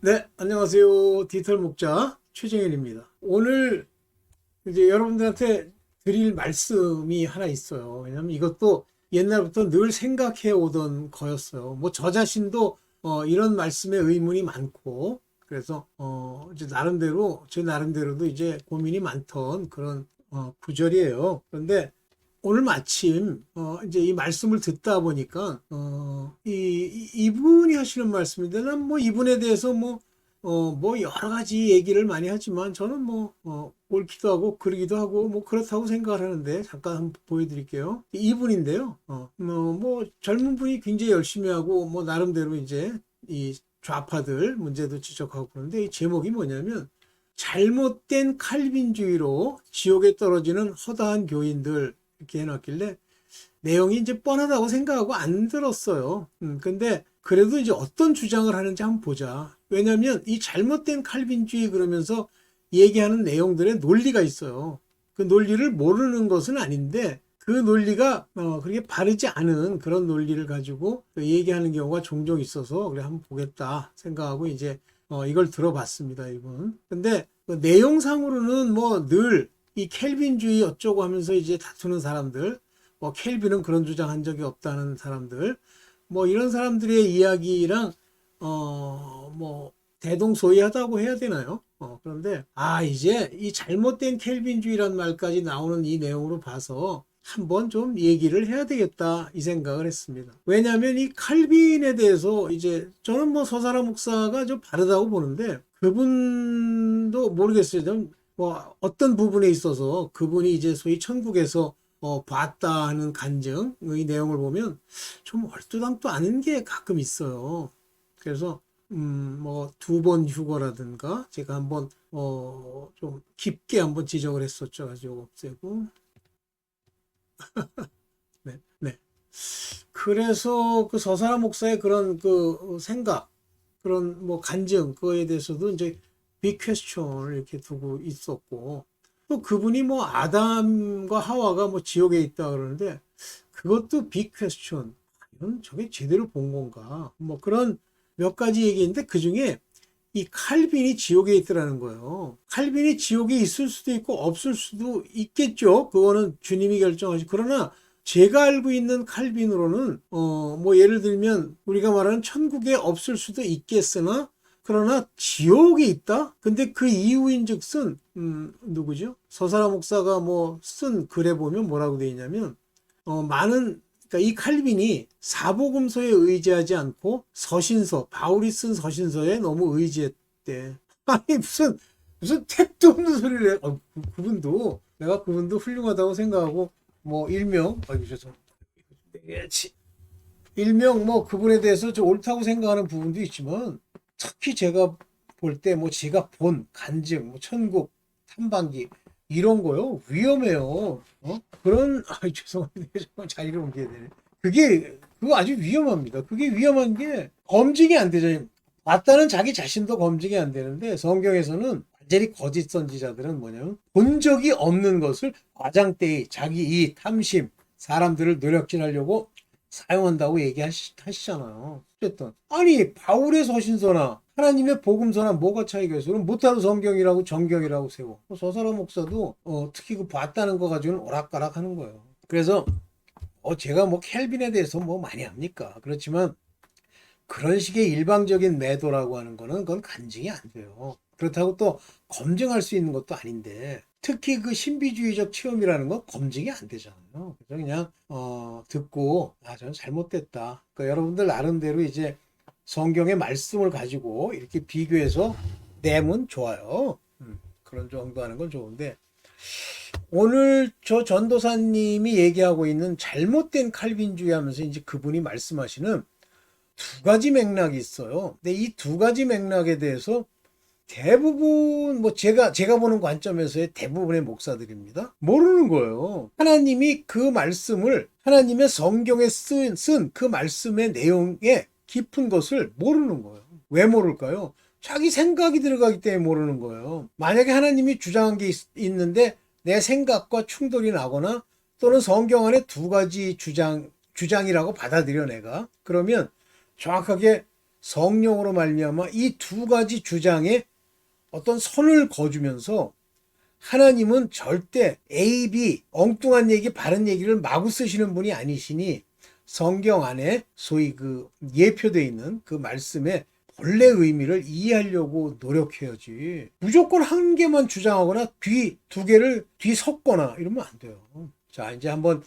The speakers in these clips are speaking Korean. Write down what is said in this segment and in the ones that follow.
네, 안녕하세요. 디지털 목자 최정현입니다. 오늘 이제 여러분들한테 드릴 말씀이 하나 있어요. 왜냐면 이것도 옛날부터 늘 생각해 오던 거였어요. 뭐 저 자신도 이런 말씀에 의문이 많고, 그래서 이제 나름대로 제 나름대로도 이제 고민이 많던 그런 구절이에요. 그런데 오늘 마침 이제 이 말씀을 듣다 보니까 이분이 하시는 말씀인데, 난 뭐 이분에 대해서 뭐 여러 가지 얘기를 많이 하지만 저는 옳기도 하고 그러기도 하고 뭐 그렇다고 생각을 하는데, 잠깐 한번 보여드릴게요. 이분인데요. 뭐 젊은 분이 굉장히 열심히 하고 뭐 나름대로 이제 이 좌파들 문제도 지적하고 그러는데, 이 제목이 뭐냐면 잘못된 칼빈주의로 지옥에 떨어지는 허다한 교인들, 이렇게 해놨길래 내용이 이제 뻔하다고 생각하고 안 들었어요. 근데 그래도 이제 어떤 주장을 하는지 한번 보자. 왜냐하면 이 잘못된 칼빈주의 그러면서 얘기하는 내용들의 논리가 있어요. 그 논리를 모르는 것은 아닌데, 그 논리가 그렇게 바르지 않은 그런 논리를 가지고 얘기하는 경우가 종종 있어서 그래 한번 보겠다 생각하고 이제 이걸 들어봤습니다, 이분. 근데 그 내용상으로는 뭐 늘 이 켈빈주의 어쩌고 하면서 이제 다투는 사람들, 뭐 켈빈은 그런 주장한 적이 없다는 사람들, 뭐 이런 사람들의 이야기랑 뭐 대동소이하다고 해야 되나요? 그런데 이제 이 잘못된 켈빈주의란 말까지 나오는 이 내용으로 봐서 한번 좀 얘기를 해야 되겠다 이 생각을 했습니다. 왜냐하면 이 칼빈에 대해서 이제 저는 뭐 서사라 목사가 좀 바르다고 보는데, 그분도 모르겠어요. 좀 뭐 어떤 부분에 있어서 그분이 이제 소위 천국에서 봤다 하는 간증의 내용을 보면 좀 얼토당토 않은 게 가끔 있어요. 그래서 뭐 두 번 휴거라든가 제가 한번 좀 깊게 한번 지적을 했었죠. 가지고 없애고. 네, 네. 그래서 그 서사라 목사의 그런 그 생각, 그런 뭐 간증, 그거에 대해서도 이제 빅 퀘스천을 이렇게 두고 있었고, 또 그분이 뭐 아담과 하와가 뭐 지옥에 있다 그러는데, 그것도 빅 퀘스천. 이건 저게 제대로 본 건가? 뭐 그런 몇 가지 얘기인데, 그 중에 이 칼빈이 지옥에 있더라는 거예요. 칼빈이 지옥에 있을 수도 있고 없을 수도 있겠죠. 그거는 주님이 결정하시. 그러나 제가 알고 있는 칼빈으로는 뭐 예를 들면 우리가 말하는 천국에 없을 수도 있겠으나, 그러나 지옥에 있다? 근데 그 이유인즉슨 누구죠? 서사라 목사가 뭐 쓴 글에 보면 뭐라고 되어 있냐면, 많은, 그러니까 이 칼빈이 사복음서에 의지하지 않고 서신서, 바울이 쓴 서신서에 너무 의지했대. 아니 무슨 택도 없는 소리를 해. 그분도 내가 그분도 훌륭하다고 생각하고, 뭐 일명 죄송 일명 뭐 그분에 대해서 좀 옳다고 생각하는 부분도 있지만, 특히 제가 볼 때 뭐 제가 본 간증, 뭐 천국 탐방기 이런 거요 위험해요. 그런 죄송합니다. 정말 자리를 옮겨야 되네. 그거 아주 위험합니다. 그게 위험한 게 검증이 안 되죠. 맞다는 자기 자신도 검증이 안 되는데, 성경에서는 완전히 거짓 선지자들은 뭐냐면 본 적이 없는 것을 과장되이 자기 이 탐심, 사람들을 노력질하려고 사용한다고 얘기하시잖아요. 어쨌든 아니 바울의 서신서나 하나님의 복음서나 뭐가 차이가 있어? 그럼 못하는 성경이라고 정경이라고 세워. 서사라 목사도 특히 그 봤다는 거 가지고는 오락가락 하는 거예요. 그래서 제가 뭐 켈빈에 대해서 뭐 많이 합니까? 그렇지만 그런 식의 일방적인 매도라고 하는 거는 그건 간증이 안 돼요. 그렇다고 또 검증할 수 있는 것도 아닌데, 특히 그 신비주의적 체험이라는 건 검증이 안 되잖아요. 그래서 그냥 듣고 저는 잘못됐다. 그러니까 여러분들 나름대로 이제 성경의 말씀을 가지고 이렇게 비교해서 내면 좋아요. 그런 정도 하는 건 좋은데, 오늘 저 전도사님이 얘기하고 있는 잘못된 칼빈주의 하면서 이제 그분이 말씀하시는 두 가지 맥락이 있어요. 근데 이 두 가지 맥락에 대해서 대부분 뭐 제가 보는 관점에서의 대부분의 목사들입니다. 모르는 거예요. 하나님이 그 말씀을 하나님의 성경에 쓴 그 말씀의 내용에 깊은 것을 모르는 거예요. 왜 모를까요? 자기 생각이 들어가기 때문에 모르는 거예요. 만약에 하나님이 주장한 게 있는데 내 생각과 충돌이 나거나, 또는 성경 안에 두 가지 주장이라고 받아들여 내가, 그러면 정확하게 성령으로 말미암아 이 두 가지 주장에 어떤 선을 거주면서 하나님은 절대 A, B, 엉뚱한 얘기, 바른 얘기를 마구 쓰시는 분이 아니시니 성경 안에 소위 그 예표되어 있는 그 말씀의 본래 의미를 이해하려고 노력해야지. 무조건 한 개만 주장하거나 뒤 두 개를 뒤섞거나 이러면 안 돼요. 자, 이제 한번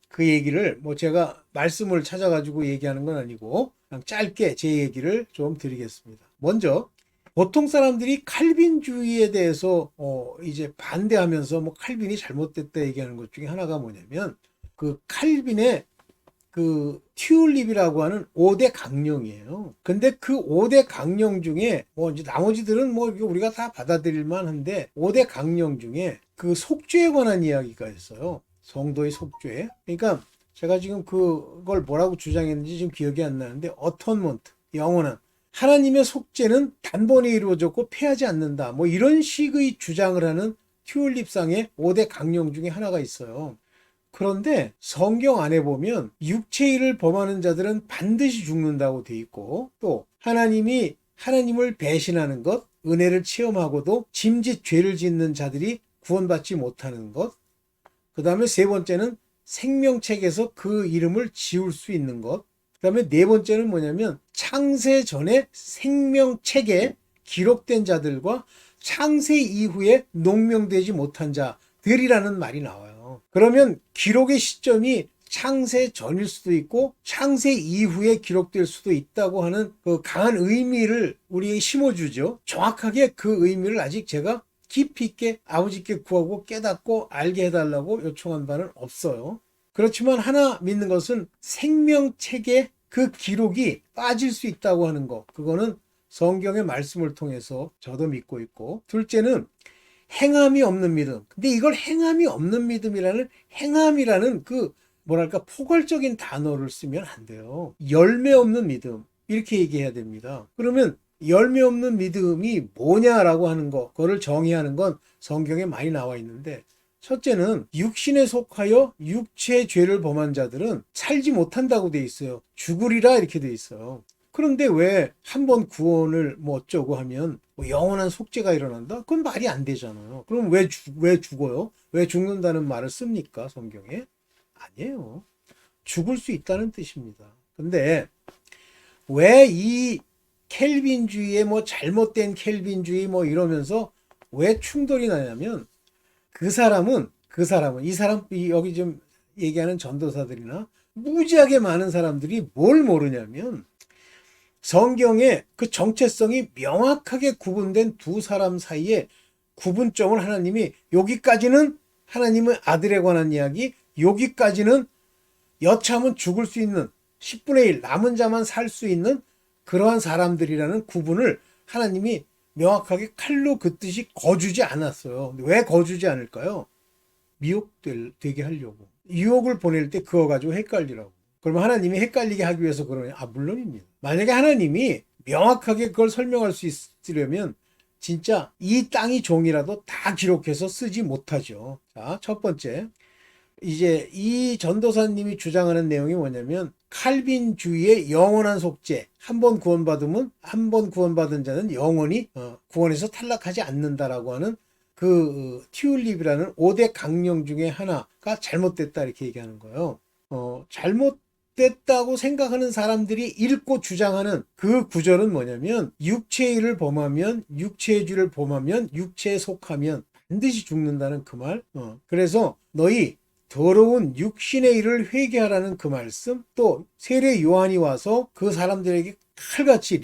그 얘기를 뭐 제가 말씀을 찾아가지고 얘기하는 건 아니고 그냥 짧게 제 얘기를 좀 드리겠습니다. 먼저 보통 사람들이 칼빈주의에 대해서 이제 반대하면서 뭐 칼빈이 잘못됐다 얘기하는 것 중에 하나가 뭐냐면 그 칼빈의 그 튤립이라고 하는 5대 강령이에요. 근데 그 5대 강령 중에 뭐 이제 나머지들은 뭐 우리가 다 받아들일 만한데 5대 강령 중에 그 속죄에 관한 이야기가 있어요. 성도의 속죄. 그러니까 제가 지금 그걸 뭐라고 주장했는지 지금 기억이 안 나는데 어톤먼트, 영원한 하나님의 속죄는 단번에 이루어졌고 패하지 않는다. 뭐 이런 식의 주장을 하는 튤립상의 5대 강령 중에 하나가 있어요. 그런데 성경 안에 보면 육체일을 범하는 자들은 반드시 죽는다고 돼 있고 또 하나님을 배신하는 것, 은혜를 체험하고도 짐짓 죄를 짓는 자들이 구원받지 못하는 것, 그 다음에 세 번째는 생명책에서 그 이름을 지울 수 있는 것, 그 다음에 네 번째는 뭐냐면 창세 전에 생명책에 기록된 자들과 창세 이후에 농명되지 못한 자들이라는 말이 나와요. 그러면 기록의 시점이 창세 전일 수도 있고 창세 이후에 기록될 수도 있다고 하는 그 강한 의미를 우리에게 심어주죠. 정확하게 그 의미를 아직 제가 깊이 있게 아버지께 구하고 깨닫고 알게 해달라고 요청한 바는 없어요. 그렇지만 하나 믿는 것은 생명책에 그 기록이 빠질 수 있다고 하는 것, 그거는 성경의 말씀을 통해서 저도 믿고 있고, 둘째는 행함이 없는 믿음. 근데 이걸 행함이 없는 믿음이라는 행함이라는 그 뭐랄까 포괄적인 단어를 쓰면 안 돼요. 열매 없는 믿음 이렇게 얘기해야 됩니다. 그러면 열매 없는 믿음이 뭐냐라고 하는 거, 그거를 정의하는 건 성경에 많이 나와 있는데, 첫째는 육신에 속하여 육체의 죄를 범한 자들은 살지 못한다고 돼 있어요. 죽으리라 이렇게 돼 있어요. 그런데 왜 한 번 구원을 뭐 어쩌고 하면 뭐 영원한 속죄가 일어난다? 그건 말이 안 되잖아요. 그럼 왜 죽어요? 왜 죽는다는 말을 씁니까? 성경에? 아니에요. 죽을 수 있다는 뜻입니다. 근데 왜 이 켈빈주의의 뭐 잘못된 켈빈주의 뭐 이러면서 왜 충돌이 나냐면 그 사람은 여기 좀 얘기하는 전도사들이나 무지하게 많은 사람들이 뭘 모르냐면 성경의 그 정체성이 명확하게 구분된 두 사람 사이에 구분점을 하나님이 여기까지는 하나님의 아들에 관한 이야기, 여기까지는 여차하면 죽을 수 있는 10분의 1 남은 자만 살 수 있는 그러한 사람들이라는 구분을 하나님이 명확하게 칼로 긋듯이 거주지 않았어요. 왜 거주지 않을까요? 미혹되게 하려고. 유혹을 보낼 때 그거 가지고 헷갈리라고. 그러면 하나님이 헷갈리게 하기 위해서 그러냐? 물론입니다. 만약에 하나님이 명확하게 그걸 설명할 수 있으려면 진짜 이 땅이 종이라도 다 기록해서 쓰지 못하죠. 자, 첫 번째. 이제 이 전도사님이 주장하는 내용이 뭐냐면 칼빈주의의 영원한 속죄, 한 번 구원받은 자는 영원히 구원에서 탈락하지 않는다라고 하는 그 튤립이라는 5대 강령 중에 하나가 잘못됐다 이렇게 얘기하는 거예요. 잘못됐다고 생각하는 사람들이 읽고 주장하는 그 구절은 뭐냐면 육체의 일을 범하면 육체의 죄를 범하면 육체에 속하면 반드시 죽는다는 그 말. 그래서 너희 더러운 육신의 일을 회개하라는 그 말씀, 또 세례 요한이 와서 그 사람들에게 칼같이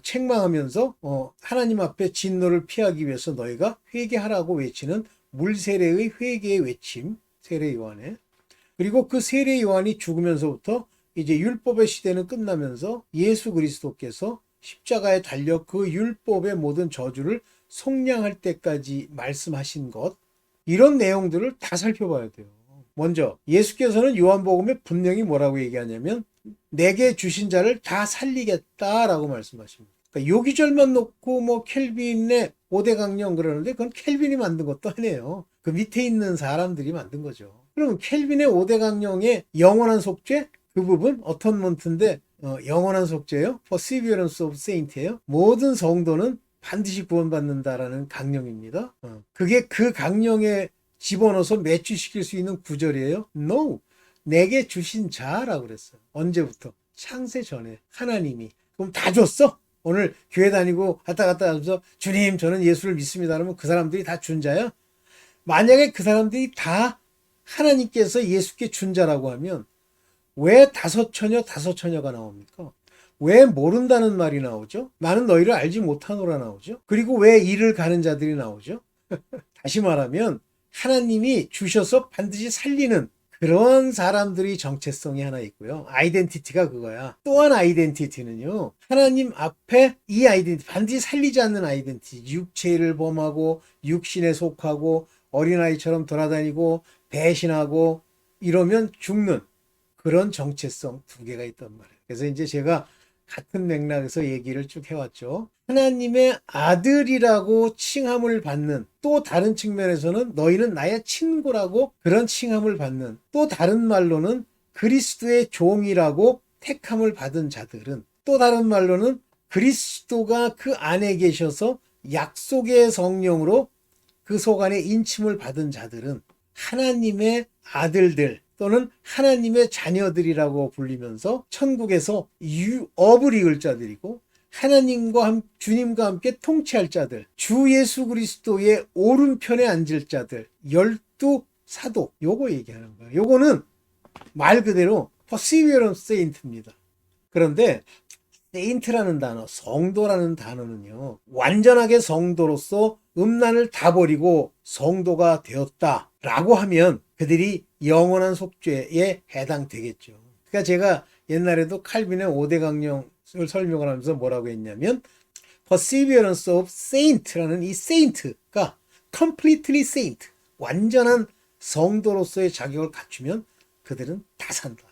책망하면서 하나님 앞에 진노를 피하기 위해서 너희가 회개하라고 외치는 물세례의 회개의 외침, 세례 요한의. 그리고 그 세례 요한이 죽으면서부터 이제 율법의 시대는 끝나면서 예수 그리스도께서 십자가에 달려 그 율법의 모든 저주를 속량할 때까지 말씀하신 것, 이런 내용들을 다 살펴봐야 돼요. 먼저 예수께서는 요한복음에 분명히 뭐라고 얘기하냐면 내게 주신 자를 다 살리겠다라고 말씀하십니다. 그러니까 요 기절만 놓고 뭐 켈빈의 5대 강령 그러는데 그건 켈빈이 만든 것도 아니에요. 그 밑에 있는 사람들이 만든 거죠. 그럼 켈빈의 5대 강령의 영원한 속죄 그 부분 어턴먼트인데 영원한 속죄요. Perseverance of Saint예요. 모든 성도는 반드시 구원받는다라는 강령입니다. 그게 그 강령에 집어넣어서 매치시킬 수 있는 구절이에요. No. 내게 주신 자라고 그랬어요. 언제부터? 창세 전에 하나님이. 그럼 다 줬어? 오늘 교회 다니고 갔다 갔다 하면서 주님 저는 예수를 믿습니다. 그러면 그 사람들이 다 준 자야? 만약에 그 사람들이 다 하나님께서 예수께 준 자라고 하면 왜 다섯 처녀가 나옵니까? 왜 모른다는 말이 나오죠? 나는 너희를 알지 못하노라 나오죠? 그리고 왜 이를 가는 자들이 나오죠? 다시 말하면 하나님이 주셔서 반드시 살리는 그런 사람들이 정체성이 하나 있고요. 아이덴티티가 그거야. 또한 아이덴티티는요. 하나님 앞에 이 아이덴티티, 반드시 살리지 않는 아이덴티티. 육체를 범하고 육신에 속하고 어린아이처럼 돌아다니고 배신하고 이러면 죽는 그런 정체성 두 개가 있단 말이에요. 그래서 이제 제가 같은 맥락에서 얘기를 쭉 해왔죠. 하나님의 아들이라고 칭함을 받는, 또 다른 측면에서는 너희는 나의 친구라고 그런 칭함을 받는, 또 다른 말로는 그리스도의 종이라고 택함을 받은 자들은, 또 다른 말로는 그리스도가 그 안에 계셔서 약속의 성령으로 그 속 안에 인침을 받은 자들은 하나님의 아들들 또는 하나님의 자녀들이라고 불리면서 천국에서 업을 이을 자들이고, 하나님과 주님과 함께 통치할 자들, 주 예수 그리스도의 오른편에 앉을 자들, 12사도, 요거 얘기하는 거예요. 요거는 말 그대로 perseverance saint입니다. 그런데 세인트라는 단어, 성도라는 단어는요, 완전하게 성도로서 음란을 다 버리고 성도가 되었다라고 하면 그들이 영원한 속죄에 해당되겠죠. 그러니까 제가 옛날에도 칼빈의 5대 강령을 설명을 하면서 뭐라고 했냐면 Perseverance of Saint라는 이 Saint가 completely Saint, 완전한 성도로서의 자격을 갖추면 그들은 다 산다.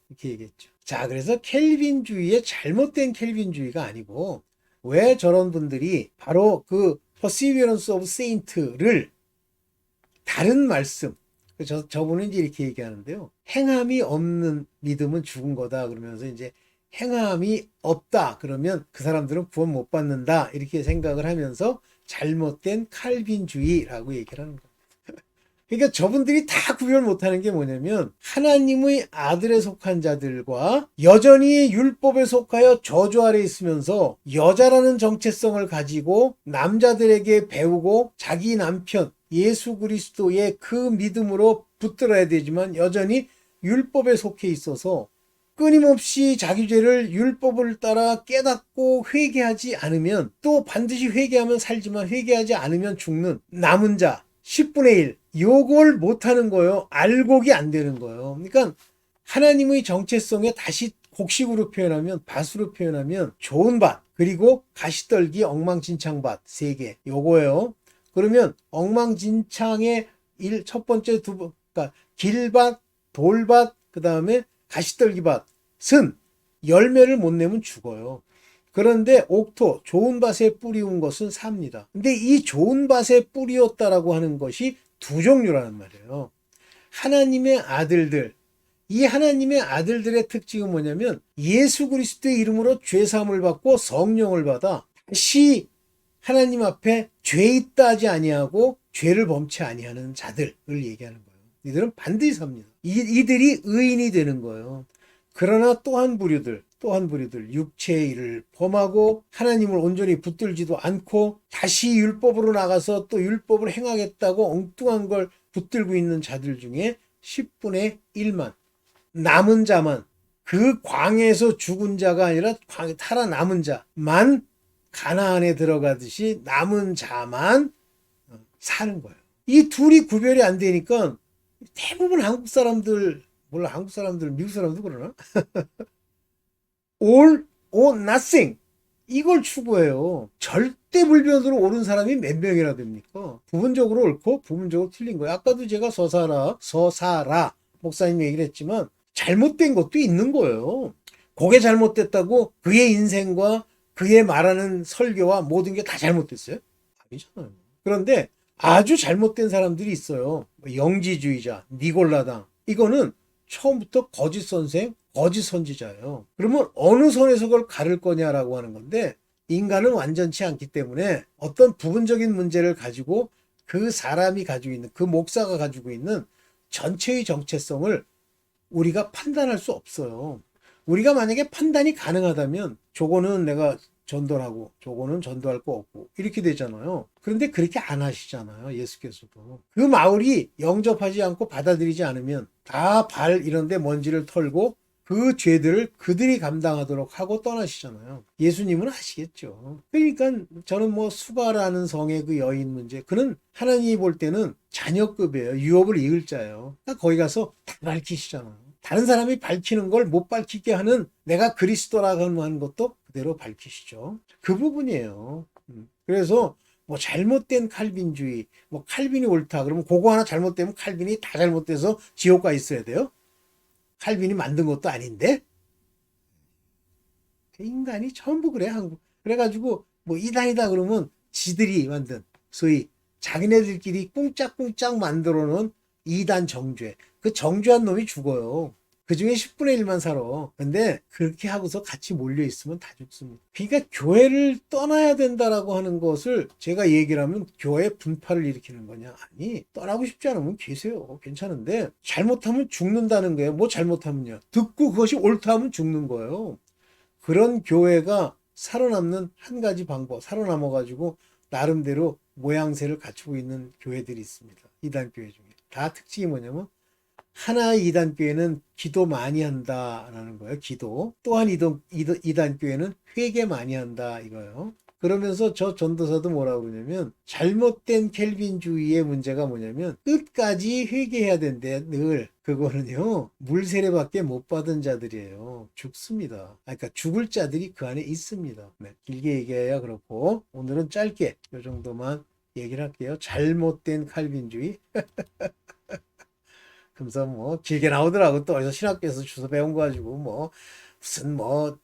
이렇게 얘기했죠. 자, 그래서 켈빈주의의 잘못된 켈빈주의가 아니고 왜 저런 분들이 바로 그 Perseverance of Saint를 다른 말씀, 저분은 이제 이렇게 얘기하는데요. 행함이 없는 믿음은 죽은 거다. 그러면서 이제 행함이 없다. 그러면 그 사람들은 구원 못 받는다. 이렇게 생각을 하면서 잘못된 칼빈주의라고 얘기를 하는 거예요. 그러니까 저분들이 다 구별 못하는 게 뭐냐면 하나님의 아들에 속한 자들과 여전히 율법에 속하여 저주 아래 있으면서 여자라는 정체성을 가지고 남자들에게 배우고 자기 남편 예수 그리스도의 그 믿음으로 붙들어야 되지만 여전히 율법에 속해 있어서 끊임없이 자기 죄를 율법을 따라 깨닫고 회개하지 않으면, 또 반드시 회개하면 살지만 회개하지 않으면 죽는 남은 자 10분의 1, 요걸 못하는 거예요. 알곡이 안 되는 거예요. 그러니까 하나님의 정체성에 다시 곡식으로 표현하면, 밭으로 표현하면 좋은 밭, 그리고 가시떨기 엉망진창 밭 3개, 요거예요. 그러면 엉망진창의 첫 번째 그러니까 길밭, 돌밭, 그 다음에 가시떨기 밭은 열매를 못 내면 죽어요. 그런데 옥토, 좋은 밭에 뿌리운 것은 삽니다. 근데 이 좋은 밭에 뿌리었다라고 하는 것이 두 종류라는 말이에요. 하나님의 아들들, 이 하나님의 아들들의 특징은 뭐냐면 예수 그리스도의 이름으로 죄사함을 받고 성령을 받아 다시 하나님 앞에 죄 있다 하지 아니하고 죄를 범치 아니하는 자들을 얘기하는 거예요. 이들은 반드시 삽니다. 이들이 의인이 되는 거예요. 그러나 또 한 부류들, 육체의 일을 범하고 하나님을 온전히 붙들지도 않고 다시 율법으로 나가서 또 율법을 행하겠다고 엉뚱한 걸 붙들고 있는 자들 중에 10분의 1만, 남은 자만, 그 광에서 죽은 자가 아니라 살아남은 자만 가나안에 들어가듯이 남은 자만 사는 거예요. 이 둘이 구별이 안 되니까 대부분 한국 사람들, 몰라 한국 사람들, 미국 사람도 그러나? all or nothing, 이걸 추구해요. 절대 불변으로 옳은 사람이 몇 명이나 됩니까? 부분적으로 옳고 부분적으로 틀린 거예요. 아까도 제가 서사라 목사님 얘기를 했지만 잘못된 것도 있는 거예요. 그게 잘못됐다고 그의 인생과 그의 말하는 설교와 모든 게 다 잘못됐어요? 아니잖아요. 그런데 아주 잘못된 사람들이 있어요. 영지주의자, 니골라당. 이거는 처음부터 거짓 선생, 거짓 선지자예요. 그러면 어느 선에서 그걸 가를 거냐라고 하는 건데, 인간은 완전치 않기 때문에 어떤 부분적인 문제를 가지고 그 사람이 가지고 있는, 그 목사가 가지고 있는 전체의 정체성을 우리가 판단할 수 없어요. 우리가 만약에 판단이 가능하다면 저거는 내가 전도하고 저거는 전도할 거 없고 이렇게 되잖아요. 그런데 그렇게 안 하시잖아요. 예수께서도. 그 마을이 영접하지 않고 받아들이지 않으면 다 발 이런 데 먼지를 털고 그 죄들을 그들이 감당하도록 하고 떠나시잖아요. 예수님은 아시겠죠. 그러니까 저는 뭐 수가라는 성의 그 여인 문제, 그는 하나님이 볼 때는 자녀급이에요. 유업을 이을 자예요. 그러니까 거기 가서 다 밝히시잖아요. 다른 사람이 밝히는 걸 못 밝히게 하는 내가 그리스도라고 하는 것도 그대로 밝히시죠. 그 부분이에요. 그래서 뭐 잘못된 칼빈주의, 뭐 칼빈이 옳다 그러면 그거 하나 잘못되면 칼빈이 다 잘못돼서 지옥 가 있어야 돼요? 칼빈이 만든 것도 아닌데? 인간이 전부 그래, 한국. 그래가지고 뭐 이단이다 그러면 지들이 만든 소위 자기네들끼리 꿍짝꿍짝 만들어 놓은 이단 정죄. 그 정죄한 놈이 죽어요. 그 중에 10분의 1만 살아. 근데 그렇게 하고서 같이 몰려 있으면 다 죽습니다. 그러니까 교회를 떠나야 된다라고 하는 것을 제가 얘기를 하면 교회 분파를 일으키는 거냐? 아니, 떠나고 싶지 않으면 계세요. 괜찮은데 잘못하면 죽는다는 거예요. 뭐 잘못하면요. 듣고 그것이 옳다 하면 죽는 거예요. 그런 교회가 살아남는 한 가지 방법, 살아남아가지고 나름대로 모양새를 갖추고 있는 교회들이 있습니다. 이단교회 중에. 다 특징이 뭐냐면 하나의 이단교회는 기도 많이 한다라는 거예요. 기도. 또한 이단교회는 회개 많이 한다 이거예요. 그러면서 저 전도사도 뭐라고 그러냐면 잘못된 켈빈주의의 문제가 뭐냐면 끝까지 회개해야 된대. 늘 그거는요 물세례밖에 못 받은 자들이에요. 죽습니다. 그러니까 죽을 자들이 그 안에 있습니다. 네, 길게 얘기해야 그렇고 오늘은 짧게 이 정도만 얘기를 할게요. 잘못된 칼빈주의. 그래서 뭐 길게 나오더라고. 또 어디서 신학교에서 주워 배운 거 가지고 뭐 무슨 뭐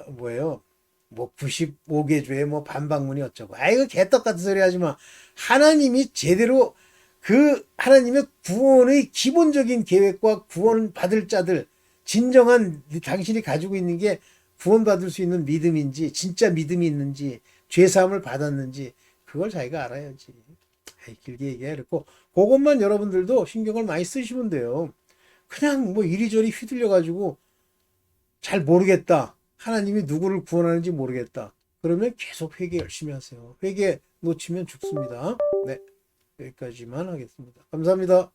뭐예요? 뭐 95개 주에 뭐 반박문이 어쩌고. 아이고 개떡 같은 소리 하지 마. 하나님이 제대로 그 하나님의 구원의 기본적인 계획과 구원 받을 자들, 진정한 당신이 가지고 있는 게 구원받을 수 있는 믿음인지 진짜 믿음이 있는지 죄 사함을 받았는지 그걸 자기가 알아야지. 길게 얘기해놓고 그것만 여러분들도 신경을 많이 쓰시면 돼요. 그냥 뭐 이리저리 휘둘려 가지고 잘 모르겠다. 하나님이 누구를 구원하는지 모르겠다. 그러면 계속 회개 열심히 하세요. 회개 놓치면 죽습니다. 네, 여기까지만 하겠습니다. 감사합니다.